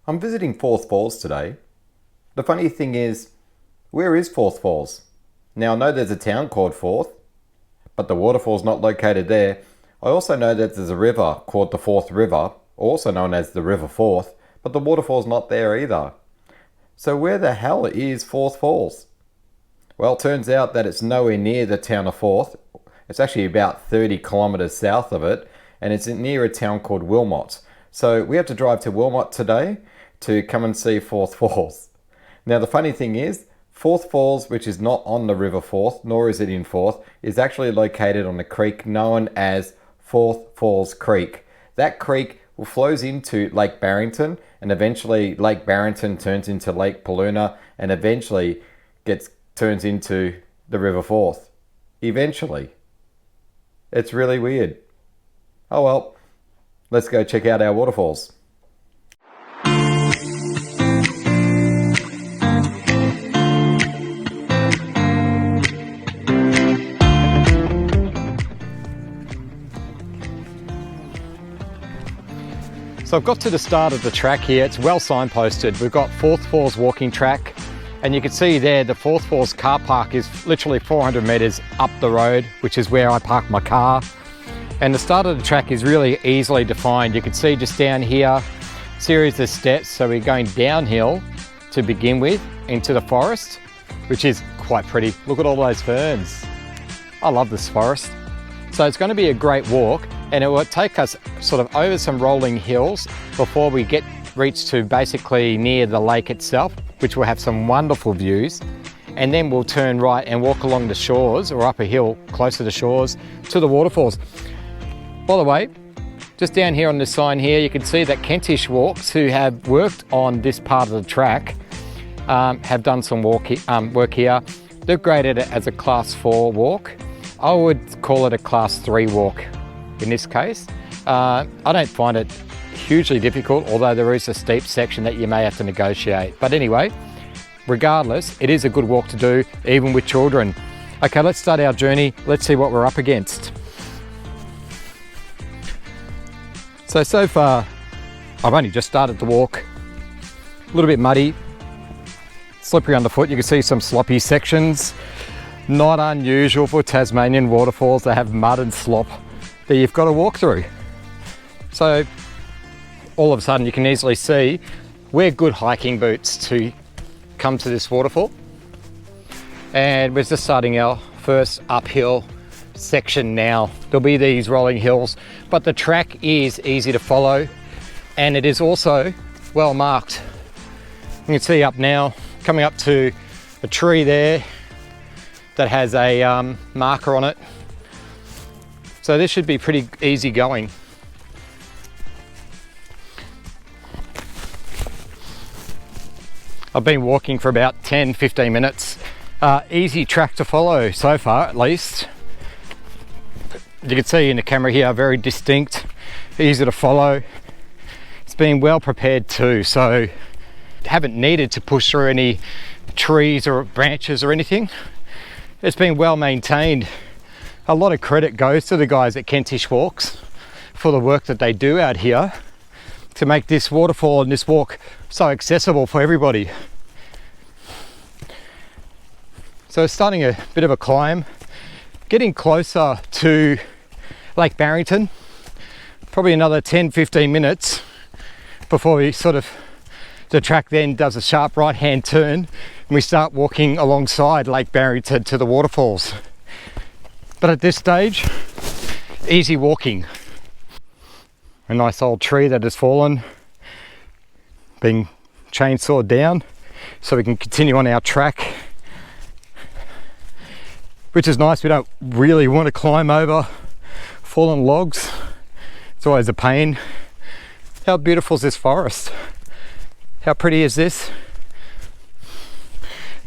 I'm visiting Forth Falls today. The funny thing is, where is Forth Falls? Now I know there's a town called Forth, but the waterfall's not located there. I also know that there's a river called the Forth River, also known as the River Forth, but the waterfall's not there either. So where the hell is Forth Falls? Well, it turns out that it's nowhere near the town of Forth. It's actually about 30 kilometers south of it, and it's near a town called Wilmot. So we have to drive to Wilmot today to come and see Forth Falls. Now the funny thing is, Forth Falls, which is not on the River Forth, nor is it in Forth, is actually located on a creek known as Forth Falls Creek. That creek flows into Lake Barrington, and eventually Lake Barrington turns into Lake Paluna, and eventually turns into the River Forth. Eventually. It's really weird. Oh well, let's go check out our waterfalls. So I've got to the start of the track here. It's well signposted. We've got Forth Falls walking track, and you can see there the Forth Falls car park is literally 400 meters up the road, which is where I park my car. And the start of the track is really easily defined. You can see just down here, series of steps. So we're going downhill to begin with into the forest, which is quite pretty. Look at all those ferns. I love this forest. So it's going to be a great walk, and it will take us sort of over some rolling hills before we reach to basically near the lake itself, which will have some wonderful views. And then we'll turn right and walk along the shores, or up a hill closer to the shores, to the waterfalls. By the way, just down here on this sign here, you can see that Kentish Walks, who have worked on this part of the track, have done some work here. They've graded it as a class 4 walk. I would call it a class 3 walk in this case. I don't find it hugely difficult, although there is a steep section that you may have to negotiate. But anyway, regardless, it is a good walk to do, even with children. Okay, let's start our journey. Let's see what we're up against. So far, I've only just started the walk. A little bit muddy, slippery underfoot. You can see some sloppy sections. Not unusual for Tasmanian waterfalls to have mud and slop that you've got to walk through. So all of a sudden you can easily see wear good hiking boots to come to this waterfall. And we're just starting our first uphill section now. There'll be these rolling hills, but the track is easy to follow, and it is also well marked. You can see up now, coming up to a tree there that has a marker on it. So this should be pretty easy going. I've been walking for about 10-15 minutes. Easy track to follow so far, at least. You can see in the camera here, very distinct, easy to follow. It's been well prepared too, so haven't needed to push through any trees or branches or anything. It's been well maintained. A lot of credit goes to the guys at Kentish Walks for the work that they do out here to make this waterfall and this walk so accessible for everybody. So starting a bit of a climb, getting closer to Lake Barrington, probably another 10-15 minutes before the track then does a sharp right hand turn and we start walking alongside Lake Barrington to the waterfalls. But at this stage, easy walking. A nice old tree that has fallen, being chainsawed down so we can continue on our track, which is nice. We don't really want to climb over fallen logs. It's always a pain. How beautiful is this forest? How pretty is this?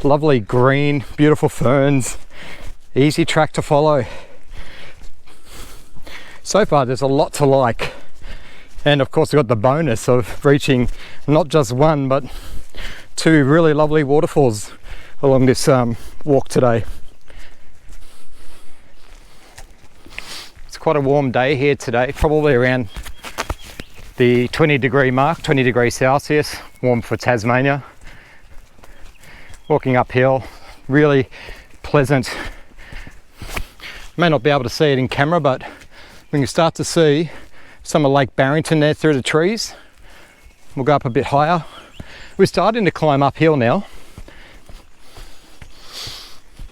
Lovely green, beautiful ferns, easy track to follow. So far there's a lot to like, and of course we've got the bonus of reaching not just one but 2 really lovely waterfalls along this walk today. It's quite a warm day here today, probably around the 20-degree mark, 20 degrees Celsius, warm for Tasmania. Walking uphill, really pleasant. May not be able to see it in camera, but we can start to see some of Lake Barrington there through the trees. We'll go up a bit higher. We're starting to climb uphill now,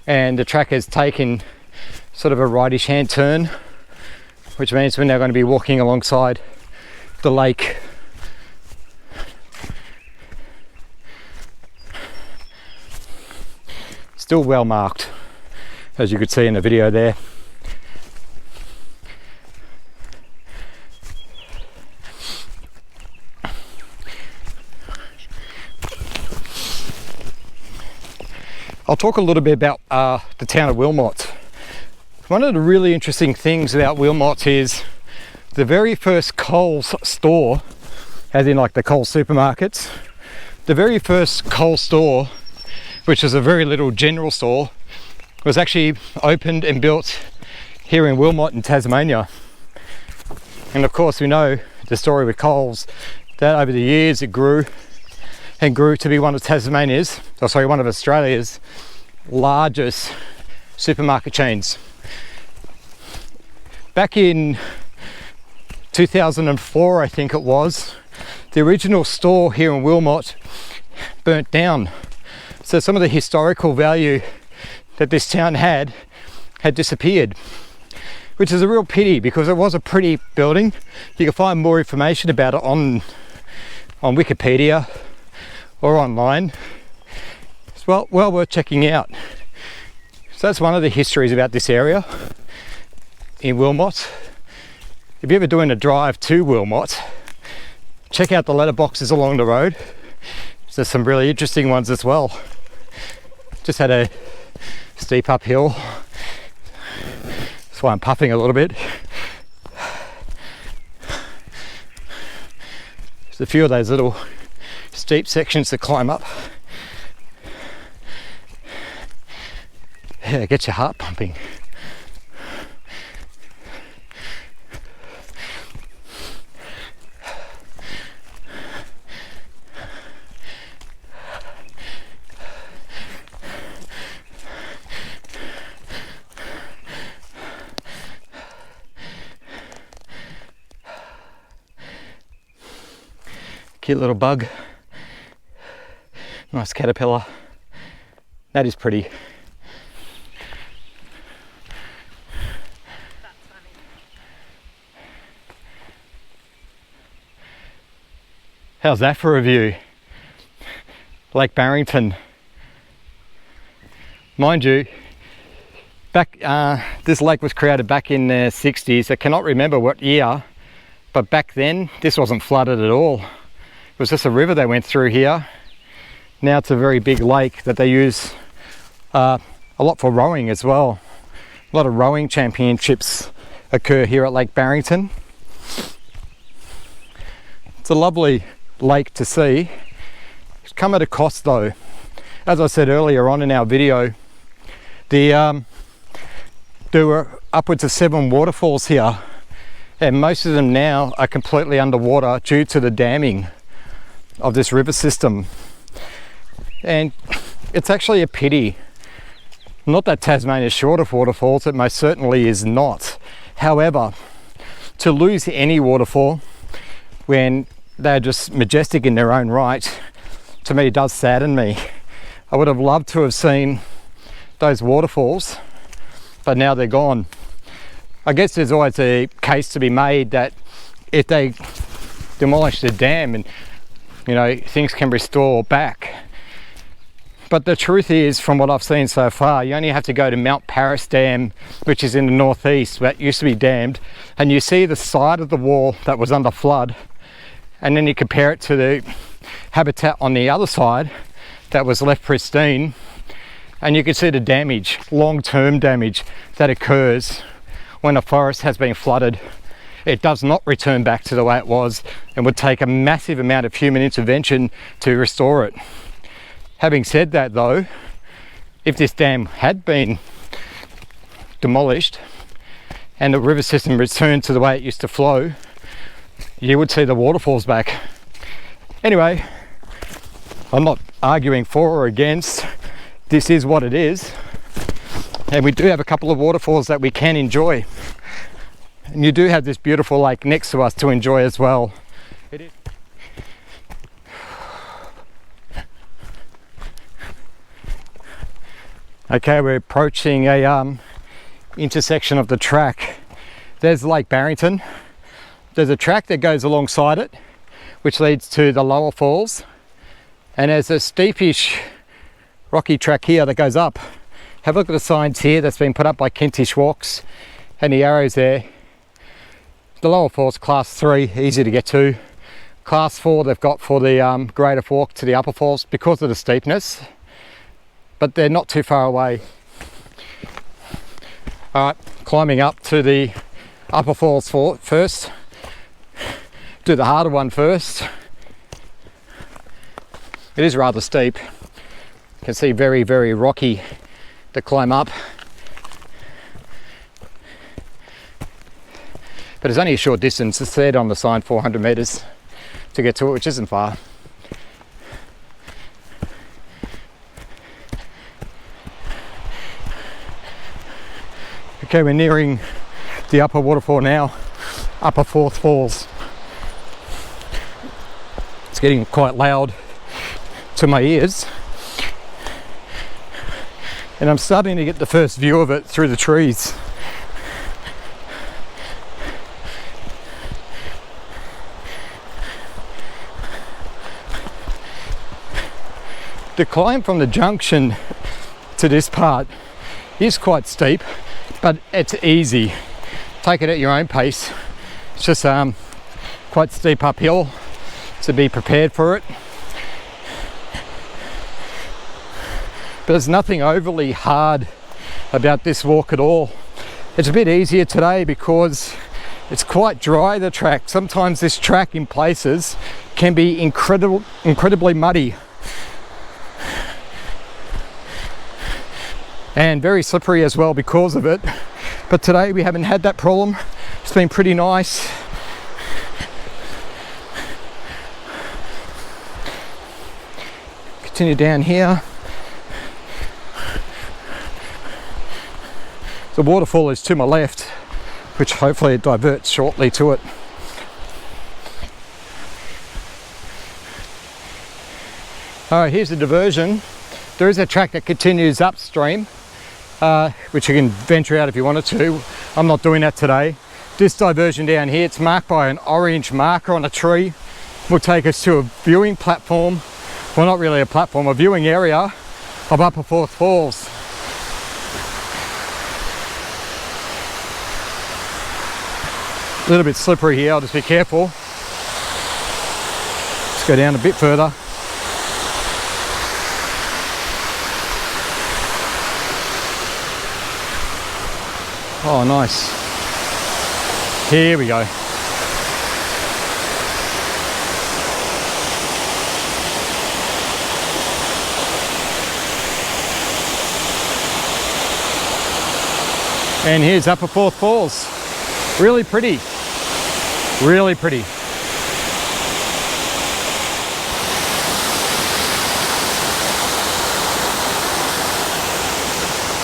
and the track has taken sort of a rightish hand turn, which means we're now going to be walking alongside the lake. Still well marked, as you could see in the video there. I'll talk a little bit about the town of Wilmot. One of the really interesting things about Wilmot is the very first Coles store, as in like the Coles supermarkets, the very first Coles store, which is a very little general store, was actually opened and built here in Wilmot in Tasmania. And of course we know the story with Coles, that over the years it grew and grew to be one of one of Australia's largest supermarket chains. Back in 2004, I think it was, the original store here in Wilmot burnt down. So some of the historical value that this town had disappeared, which is a real pity because it was a pretty building. You can find more information about it on Wikipedia or online. It's well worth checking out. So that's one of the histories about this area in Wilmot. If you're ever doing a drive to Wilmot, check out the letterboxes along the road. There's some really interesting ones as well. Just had a steep uphill, that's why I'm puffing a little bit. There's a few of those little steep sections to climb up. Yeah, get your heart pumping. Cute little bug, nice caterpillar. That is pretty. That's funny. How's that for a view? Lake Barrington. Mind you, this lake was created back in the 60s. I cannot remember what year, but back then this wasn't flooded at all. It was just a river that went through here. Now it's a very big lake that they use a lot for rowing as well. A lot of rowing championships occur here at Lake Barrington. It's a lovely lake to see. It's come at a cost though. As I said earlier on in our video, there were upwards of 7 waterfalls here, and most of them now are completely underwater due to the damming of this river system. And it's actually a pity. Not that Tasmania is short of waterfalls, it most certainly is not. However, to lose any waterfall when they're just majestic in their own right, to me does sadden me. I would have loved to have seen those waterfalls, but now they're gone. I guess there's always a case to be made that if they demolish the dam, and things can restore back. But the truth is, from what I've seen so far, you only have to go to Mount Paris Dam, which is in the northeast, that used to be dammed, and you see the side of the wall that was under flood, and then you compare it to the habitat on the other side that was left pristine, and you can see the damage, long-term damage that occurs when a forest has been flooded. It does not return back to the way it was, and would take a massive amount of human intervention to restore it. Having said that though, if this dam had been demolished and the river system returned to the way it used to flow, you would see the waterfalls back. Anyway, I'm not arguing for or against. This is what it is. And we do have a couple of waterfalls that we can enjoy. And you do have this beautiful lake next to us to enjoy as well. It is. Okay, we're approaching a intersection of the track. There's Lake Barrington. There's a track that goes alongside it, which leads to the lower falls. And there's a steepish rocky track here that goes up. Have a look at the signs here that's been put up by Kentish Walks and the arrows there. The lower falls class 3, easy to get to. Class 4 they've got for the greater walk to the upper falls because of the steepness, but they're not too far away. All right, climbing up to the upper falls first. Do the harder one first. It is rather steep. You can see very, very rocky to climb up. But it's only a short distance. It's said on the sign 400 meters to get to it, which isn't far. Okay, we're nearing the upper waterfall now, upper Fourth Falls. It's getting quite loud to my ears. And I'm starting to get the first view of it through the trees. The climb from the junction to this part is quite steep, but it's easy. Take it at your own pace. It's just quite steep uphill, so be prepared for it. But there's nothing overly hard about this walk at all. It's a bit easier today because it's quite dry, the track. Sometimes this track in places can be incredibly muddy and very slippery as well because of it. But today we haven't had that problem. It's been pretty nice. Continue down here. The waterfall is to my left, which hopefully it diverts shortly to it. Alright, here's the diversion. There is a track that continues upstream, which you can venture out if you wanted to. I'm not doing that today. This diversion down here, it's marked by an orange marker on a tree, will take us to a viewing platform. Well, not really a platform, a viewing area of Upper Fourth Falls. A little bit slippery here, I'll just be careful. Let's go down a bit further. Oh, nice. Here we go. And here's Upper Fourth Falls. Really pretty. Really pretty.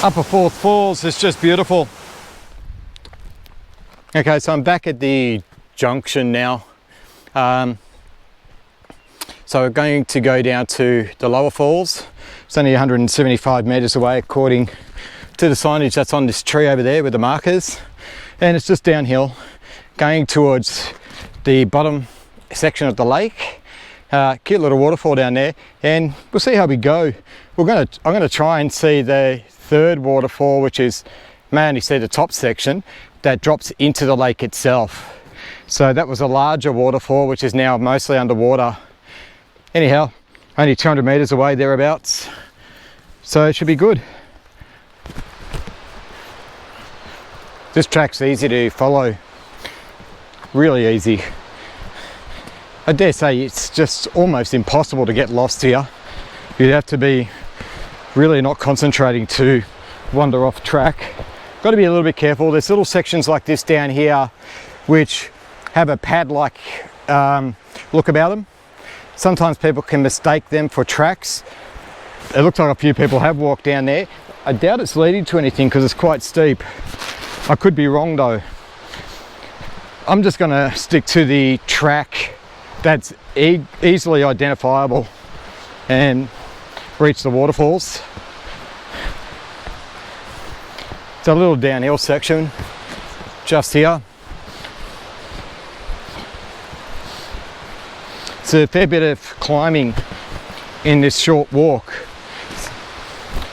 Upper Fourth Falls is just beautiful. Okay, so I'm back at the junction now. So we're going to go down to the lower falls. It's only 175 meters away according to the signage that's on this tree over there with the markers. And it's just downhill, going towards the bottom section of the lake. Cute little waterfall down there, and we'll see how we go. I'm gonna try and see the third waterfall, which is, may only see the top section, that drops into the lake itself. So that was a larger waterfall, which is now mostly underwater. Anyhow, only 200 meters away, thereabouts. So it should be good. This track's easy to follow, really easy. I dare say it's just almost impossible to get lost here. You'd have to be really not concentrating to wander off track. Got to be a little bit careful. There's little sections like this down here which have a pad-like look about them. Sometimes people can mistake them for tracks. It looks like a few people have walked down there. I doubt it's leading to anything because it's quite steep. I could be wrong though. I'm just going to stick to the track that's easily identifiable and reach the waterfalls. It's a little downhill section just here. It's a fair bit of climbing in this short walk.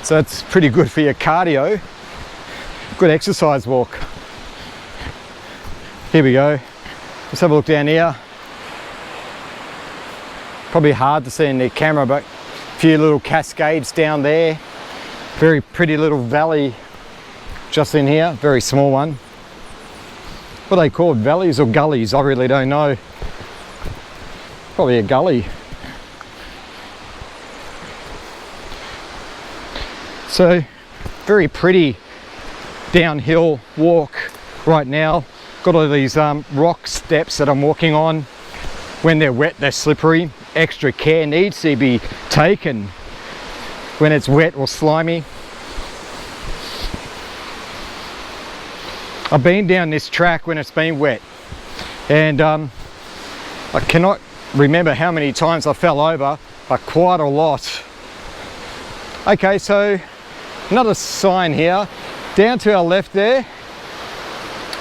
So it's pretty good for your cardio. Good exercise walk. Here we go. Let's have a look down here. Probably hard to see in the camera, but a few little cascades down there. Very pretty little valley just in here, very small one. What are they called, valleys or gullies? I really don't know. Probably a gully. So, very pretty downhill walk right now. Got all these rock steps that I'm walking on. When they're wet, they're slippery. Extra care needs to be taken when it's wet or slimy. I've been down this track when it's been wet, and I cannot remember how many times I fell over, but quite a lot. Okay, so another sign here. Down to our left there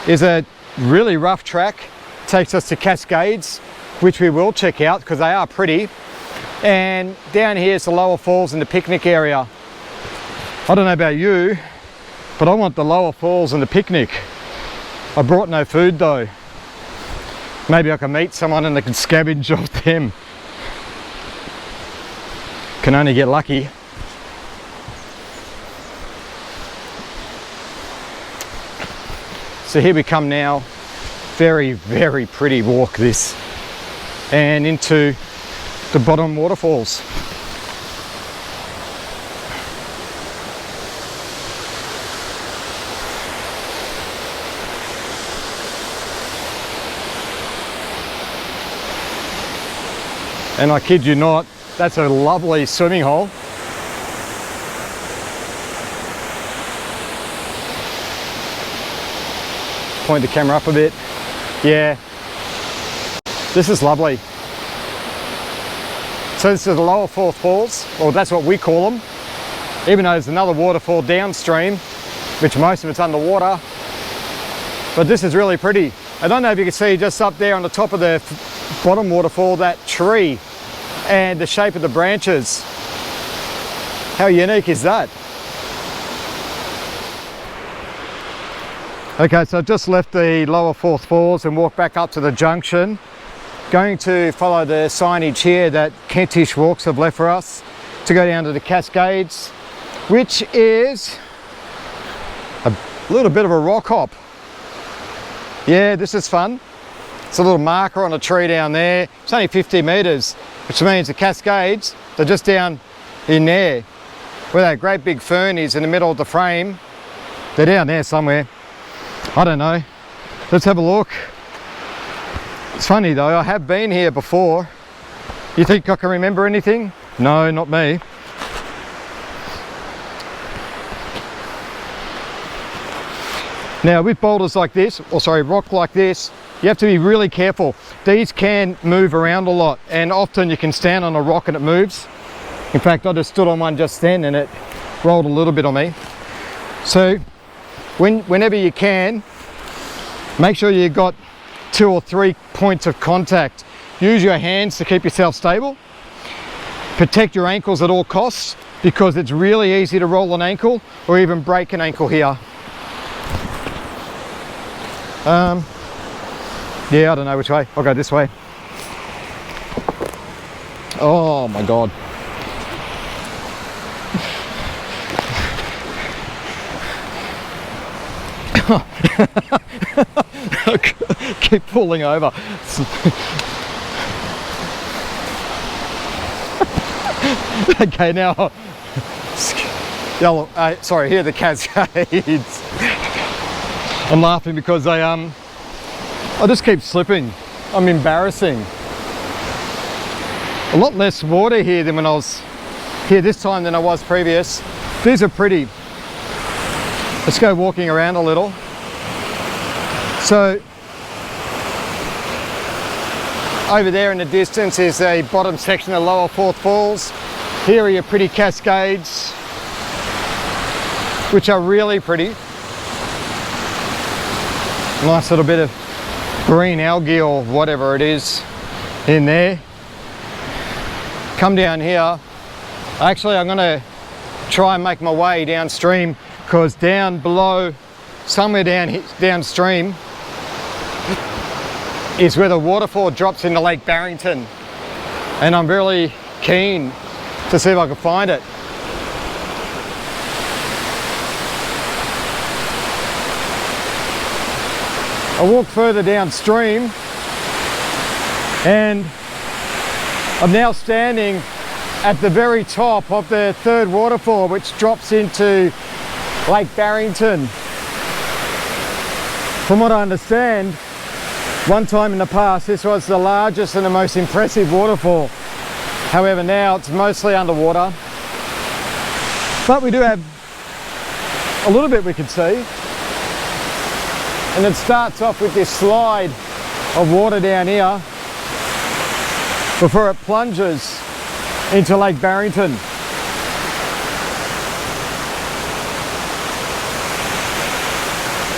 is a really rough track. Takes us to Cascades, which we will check out because they are pretty. And down here is the lower falls and the picnic area. I don't know about you, but I want the lower falls and the picnic. I brought no food though. Maybe I can meet someone and they can scavenge off them. Can only get lucky. So here we come now. Very, very pretty walk this. And into the bottom waterfalls. And I kid you not, that's a lovely swimming hole. Point the camera up a bit. Yeah, this is lovely. So this is the lower Fourth Falls, or that's what we call them. Even though there's another waterfall downstream, which most of it's underwater. But this is really pretty. I don't know if you can see just up there on the top of the bottom waterfall, that tree and the shape of the branches. How unique is that? Okay, so I've just left the lower Fourth Falls and walked back up to the junction. Going to follow the signage here that Kentish Walks have left for us to go down to the Cascades, which is a little bit of a rock hop. Yeah, this is fun. It's a little marker on a tree down there. It's only 50 metres, which means the Cascades, they're just down in there. Where that great big fern is in the middle of the frame, they're down there somewhere. I don't know. Let's have a look. It's funny though, I have been here before. You think I can remember anything? No, not me. Now with boulders like this, or sorry, rock like this, you have to be really careful. These can move around a lot, and often you can stand on a rock and it moves. In fact, I just stood on one just then and it rolled a little bit on me. So whenever you can, make sure you've got 2 or 3 points of contact. Use your hands to keep yourself stable. Protect your ankles at all costs, because it's really easy to roll an ankle or even break an ankle here. Yeah, I don't know which way. I'll go this way. Oh my God. Keep falling over. Okay, now, sorry, here are the Cascades. I'm laughing because they I just keep slipping. I'm embarrassing. A lot less water here than when I was here this time than I was previous. These are pretty. Let's go walking around a little. So over there in the distance is the bottom section of Lower Forth Falls. Here are your pretty Cascades, which are really pretty. Nice little bit of green algae or whatever it is in there. Come down here. Actually, I'm going to try and make my way downstream, because down below, somewhere downstream, is where the waterfall drops into Lake Barrington, and I'm really keen to see if I can find it. I walk further downstream and I'm now standing at the very top of the third waterfall, which drops into Lake Barrington. From what I understand, one time in the past this was the largest and the most impressive waterfall. However, now it's mostly underwater, but we do have a little bit we can see. And it starts off with this slide of water down here before it plunges into Lake Barrington.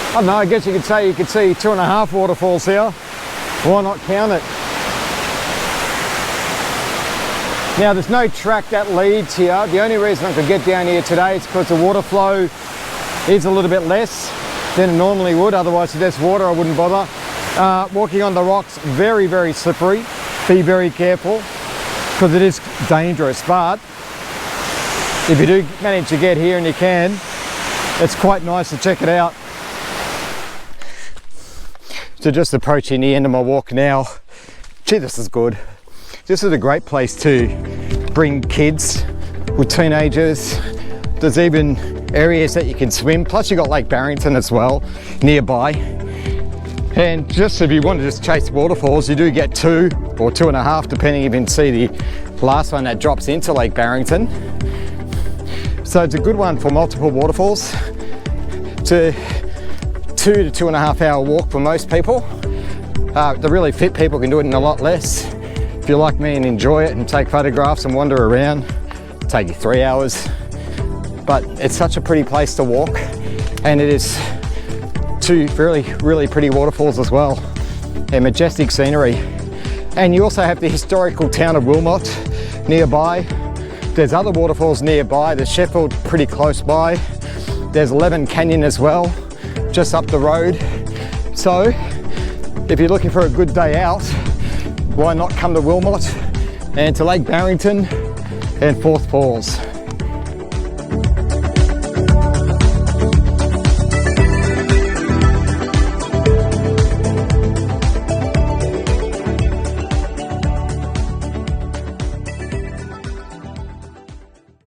I don't know, I guess you could say you could see 2.5 waterfalls here. Why not count it? Now there's no track that leads here. The only reason I could get down here today is because the water flow is a little bit less than it normally would. Otherwise, if there's water, I wouldn't bother. Walking on the rocks, very, very slippery. Be very careful, because it is dangerous. But if you do manage to get here, and you can, it's quite nice to check it out. So just approaching the end of my walk now. Gee, this is good. This is a great place to bring kids with teenagers. There's even areas that you can swim, plus you got Lake Barrington as well nearby. And just if you want to just chase waterfalls, you do get 2 or 2.5, depending if you can see the last one that drops into Lake Barrington. So it's a good one for multiple waterfalls. It's a 2 to 2.5 hour walk for most people. The really fit people can do it in a lot less. If you're like me and enjoy it and take photographs and wander around, it'll take you 3 hours. But it's such a pretty place to walk, and it is 2 really pretty waterfalls as well, and majestic scenery. And you also have the historical town of Wilmot nearby. There's other waterfalls nearby. There's Sheffield pretty close by. There's Leven Canyon as well, just up the road. So if you're looking for a good day out, why not come to Wilmot and to Lake Barrington and Forth Falls.